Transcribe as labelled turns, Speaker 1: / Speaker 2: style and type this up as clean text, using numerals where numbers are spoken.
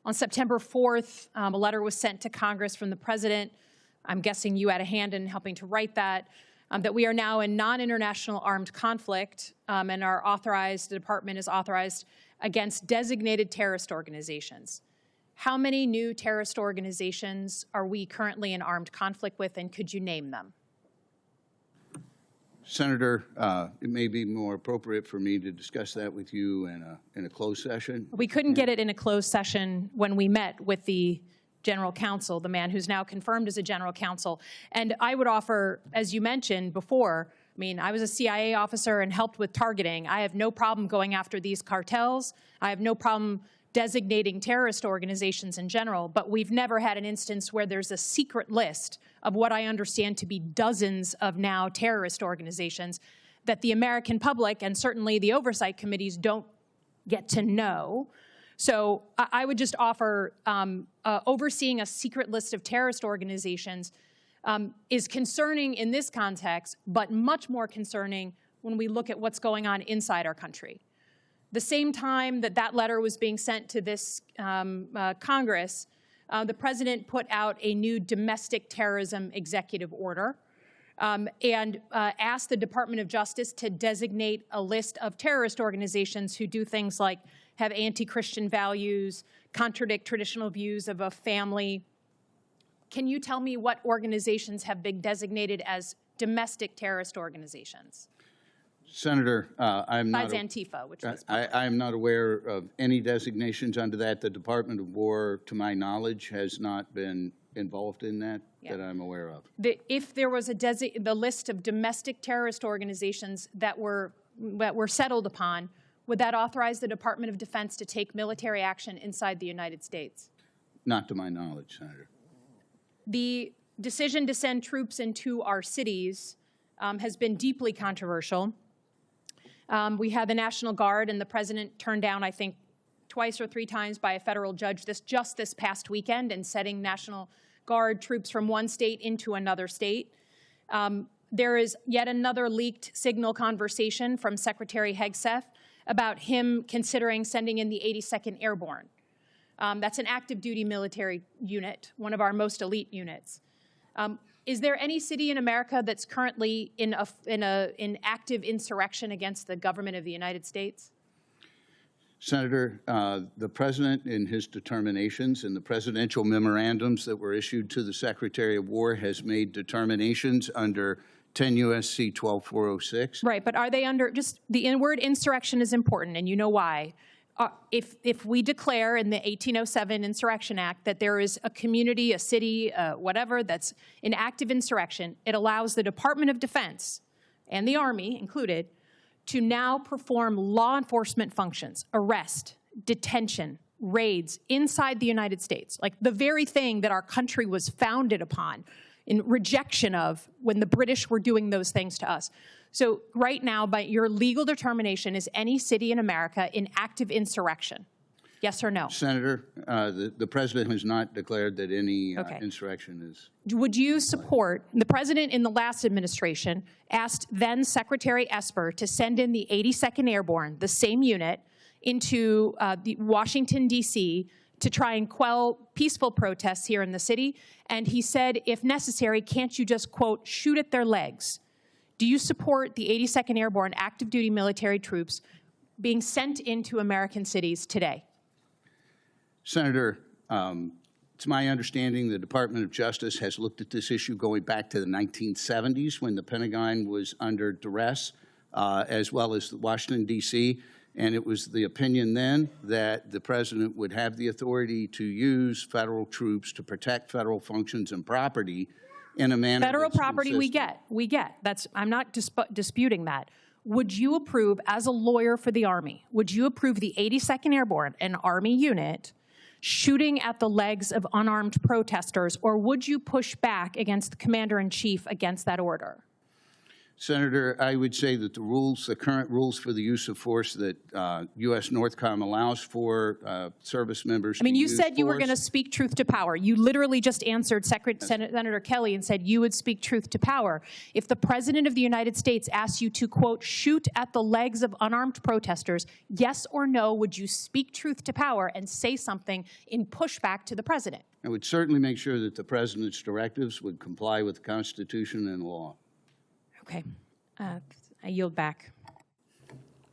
Speaker 1: On September 4th, a letter was sent to Congress from the president. I'm guessing you had a hand in helping to write that, that we are now in non-international armed conflict and the department is authorized against designated terrorist organizations. How many new terrorist organizations are we currently in armed conflict with, and could you name them?
Speaker 2: Senator, it may be more appropriate for me to discuss that with you in a closed session.
Speaker 1: We couldn't get it in a closed session when we met with the general counsel, the man who's now confirmed as a general counsel. And I would offer, as you mentioned before, I mean, I was a CIA officer and helped with targeting. I have no problem going after these cartels. I have no problem designating terrorist organizations in general, but we've never had an instance where there's a secret list of what I understand to be dozens of now terrorist organizations that the American public and certainly the oversight committees don't get to know. So I would just offer overseeing a secret list of terrorist organizations is concerning in this context, but much more concerning when we look at what's going on inside our country. The same time that that letter was being sent to this Congress, the president put out a new domestic terrorism executive order and asked the Department of Justice to designate a list of terrorist organizations who do things like have anti-Christian values, contradict traditional views of a family. Can you tell me what organizations have been designated as domestic terrorist organizations?
Speaker 2: Senator, I'm not.
Speaker 1: Besides Antifa, which is
Speaker 2: I am not aware of any designations under that. The Department of War, to my knowledge, has not been involved in that that I'm aware of.
Speaker 1: If there was the list of domestic terrorist organizations that were settled upon, would that authorize the Department of Defense to take military action inside the United States?
Speaker 2: Not to my knowledge, Senator.
Speaker 1: The decision to send troops into our cities has been deeply controversial. We had the National Guard, and the president turned down, I think, twice or three times by a federal judge just this past weekend in setting National Guard troops from one state into another state. There is yet another leaked signal conversation from Secretary Hegseth about him considering sending in the 82nd Airborne. That's an active duty military unit, one of our most elite units. Is there any city in America that's currently in active insurrection against the government of the United States?
Speaker 2: Senator, the president in his determinations and the presidential memorandums that were issued to the Secretary of War has made determinations under 10 U.S.C. 12406.
Speaker 1: Right, but are they under, just the word insurrection is important, and you know why. If we declare in the 1807 Insurrection Act that there is a community, a city, whatever, that's in active insurrection, it allows the Department of Defense and the Army included to now perform law enforcement functions, arrest, detention, raids inside the United States, like the very thing that our country was founded upon in rejection of when the British were doing those things to us. So right now, by your legal determination, is any city in America in active insurrection? Yes or no?
Speaker 2: Senator, the president has not declared that any insurrection is.
Speaker 1: Would you support, the president in the last administration asked then Secretary Esper to send in the 82nd Airborne, the same unit, into Washington, D.C., to try and quell peaceful protests here in the city. And he said, if necessary, can't you just, quote, shoot at their legs? Do you support the 82nd Airborne active duty military troops being sent into American cities today?
Speaker 2: Senator, it's my understanding the Department of Justice has looked at this issue going back to the 1970s when the Pentagon was under duress, as well as Washington, D.C., and it was the opinion then that the president would have the authority to use federal troops to protect federal functions and property in a manner
Speaker 1: federal property we get. I'm not disputing that. Would you approve, as a lawyer for the Army, would you approve the 82nd Airborne, an Army unit, shooting at the legs of unarmed protesters, or would you push back against the commander-in-chief against that order?
Speaker 2: Senator, I would say that the rules, the current rules for the use of force that U.S. NORTHCOM allows for service members
Speaker 1: I mean,
Speaker 2: to
Speaker 1: you
Speaker 2: use
Speaker 1: said you were going to
Speaker 2: force-
Speaker 1: speak truth to power. You literally just answered Senator Kelly and said you would speak truth to power. If the President of the United States asks you to, quote, shoot at the legs of unarmed protesters, yes or no, would you speak truth to power and say something in pushback to the President?
Speaker 2: I would certainly make sure that the President's directives would comply with the Constitution and law.
Speaker 1: Okay. I yield back.